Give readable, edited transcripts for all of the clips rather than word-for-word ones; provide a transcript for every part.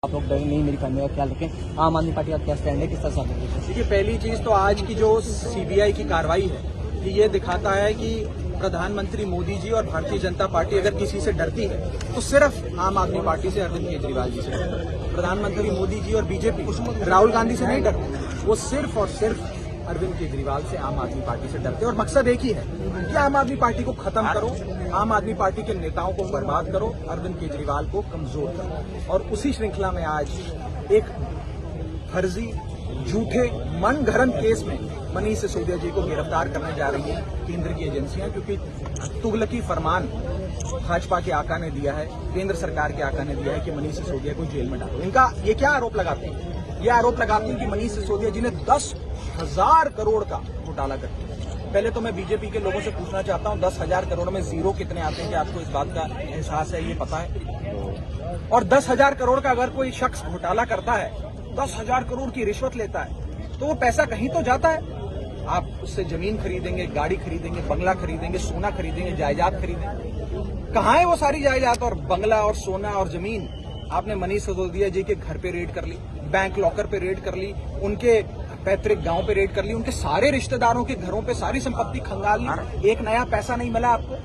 आप लोग डरे नहीं, मेरी फैमिली का ख्याल रखें। आम आदमी पार्टी का क्या स्टैंड है, किस तरह से आप लोग? देखिए, पहली चीज तो आज की जो सीबीआई की कार्रवाई है ये दिखाता है कि प्रधानमंत्री मोदी जी और भारतीय जनता पार्टी अगर किसी से डरती है तो सिर्फ आम आदमी पार्टी से, अरविंद केजरीवाल जी से। प्रधानमंत्री मोदी जी और बीजेपी राहुल गांधी से नहीं डरते, वो सिर्फ और सिर्फ अरविंद केजरीवाल से, आम आदमी पार्टी से डरते हैं। और मकसद एक ही है कि आम आदमी पार्टी को खत्म करो, आम आदमी पार्टी के नेताओं को बर्बाद करो, अरविंद केजरीवाल को कमजोर करो। और उसी श्रृंखला में आज एक फर्जी, झूठे, मनगढ़ंत केस में मनीष सिसोदिया जी को गिरफ्तार करने जा रही है केंद्र की एजेंसियां, क्योंकि तुगलकी फरमान भाजपा के आका ने दिया है, केंद्र सरकार के आका ने दिया है कि मनीष सिसोदिया को जेल में डालो। इनका ये क्या आरोप लगाते हैं? ये आरोप लगाते हैं कि मनीष सिसोदिया जी ने 10,000 करोड़ का घोटाला कर दिया। पहले तो मैं बीजेपी के लोगों से पूछना चाहता हूं, 10,000 करोड़ में जीरो कितने आते हैं? कि आपको इस बात का एहसास है, ये पता है? और 10,000 करोड़ का अगर कोई शख्स घोटाला करता है, 10,000 करोड़ की रिश्वत लेता है, तो वो पैसा कहीं तो जाता है। आप उससे जमीन खरीदेंगे, गाड़ी खरीदेंगे, बंगला खरीदेंगे, सोना खरीदेंगे, जायदाद खरीदेंगे। कहाँ है वो सारी जायदाद और बंगला और सोना और जमीन? आपने मनीष सिसोदिया जी के घर पे रेड कर ली, बैंक लॉकर पे रेड कर ली, उनके पैतृक गांव पे रेड कर ली, उनके सारे रिश्तेदारों के घरों पे सारी संपत्ति खंगाल ली। एक नया पैसा नहीं मिला आपको,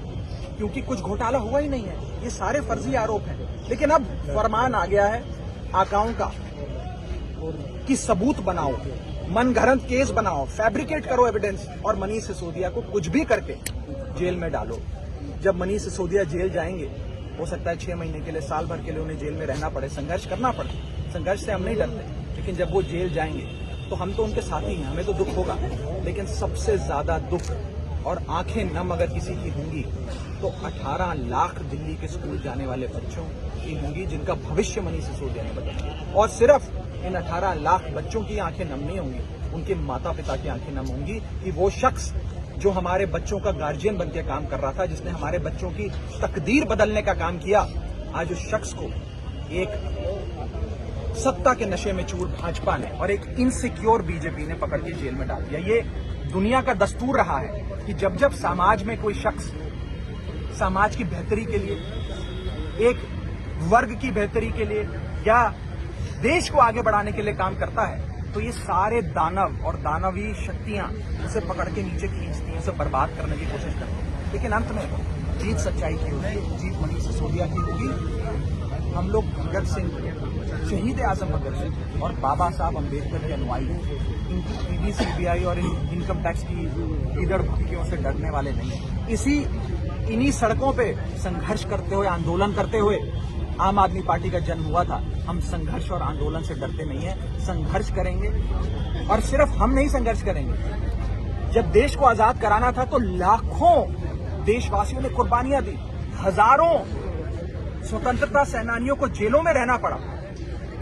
क्योंकि कुछ घोटाला हुआ ही नहीं है। ये सारे फर्जी आरोप हैं। लेकिन अब फरमान आ गया है आकाओं का कि सबूत बनाओ, मनगढ़ंत केस बनाओ, फैब्रिकेट करो एविडेंस और मनीष सिसोदिया को कुछ भी करके जेल में डालो। जब मनीष सिसोदिया जेल जाएंगे, हो सकता है 6 महीने के लिए, साल भर के लिए उन्हें जेल में रहना पड़े, संघर्ष करना पड़े। संघर्ष से हम नहीं डरते, लेकिन जब वो जेल जाएंगे तो हम तो उनके साथी हैं, हमें तो दुख होगा। लेकिन सबसे ज्यादा दुख और आंखें नम अगर किसी की होंगी तो 18 लाख दिल्ली के स्कूल जाने वाले बच्चों की होंगी, जिनका भविष्य मनीष सिसोदिया ने बदला। और सिर्फ इन 18 लाख बच्चों की आंखें नम नहीं होंगी, उनके माता पिता की आंखें नम होंगी कि वो शख्स जो हमारे बच्चों का गार्जियन बनकर काम कर रहा था, जिसने हमारे बच्चों की तकदीर बदलने का काम किया, आज उस शख्स को एक सत्ता के नशे में चूर भाजपा ने और एक इनसिक्योर बीजेपी ने पकड़ के जेल में डाल दिया। ये दुनिया का दस्तूर रहा है कि जब जब समाज में कोई शख्स समाज की बेहतरी के लिए, एक वर्ग की बेहतरी के लिए या देश को आगे बढ़ाने के लिए काम करता है, तो ये सारे दानव और दानवी शक्तियां उसे पकड़ के नीचे खींचती हैं, उसे बर्बाद करने की कोशिश करती हैं। लेकिन अंत में जीत सच्चाई की होगी, जीत मनीष सिसोदिया की होगी। हम लोग भगत सिंह, शहीद आजम भगत सिंह और बाबा साहब अम्बेडकर के अनुयायी हैं। इनकी ईडी, सीबीआई और इनकम टैक्स की ईदड़ भक्तियों से डरने वाले नहीं हैं। इन्हीं सड़कों पे संघर्ष करते हुए, आंदोलन करते हुए आम आदमी पार्टी का जन्म हुआ था। हम संघर्ष और आंदोलन से डरते नहीं हैं, संघर्ष करेंगे। और सिर्फ हम नहीं संघर्ष करेंगे, जब देश को आजाद कराना था तो लाखों देशवासियों ने कुर्बानियां दी, हजारों स्वतंत्रता सेनानियों को जेलों में रहना पड़ा,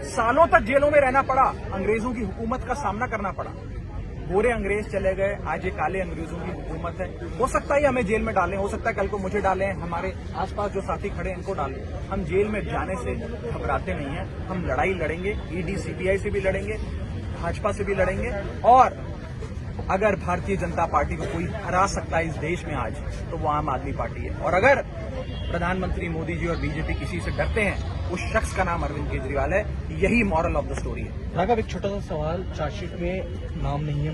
सालों तक जेलों में रहना पड़ा, अंग्रेजों की हुकूमत का सामना करना पड़ा। गोरे अंग्रेज चले गए, आज ये काले अंग्रेजों की हुकूमत है। हो सकता है हमें जेल में डालें, हो सकता है कल को मुझे डालें, हमारे आसपास जो साथी खड़े हैं इनको डालें। हम जेल में जाने से घबराते नहीं हैं, हम लड़ाई लड़ेंगे, ईडी सीबीआई से भी लड़ेंगे, भाजपा से भी लड़ेंगे। और अगर भारतीय जनता पार्टी को कोई हरा सकता है इस देश में आज, तो वो आम आदमी पार्टी है। और अगर प्रधानमंत्री मोदी जी और बीजेपी किसी से डरते हैं, उस शख्स का नाम अरविंद केजरीवाल है। यही मॉरल ऑफ द स्टोरी है। राघव, एक छोटा सा सवाल, चार्जशीट में नाम नहीं है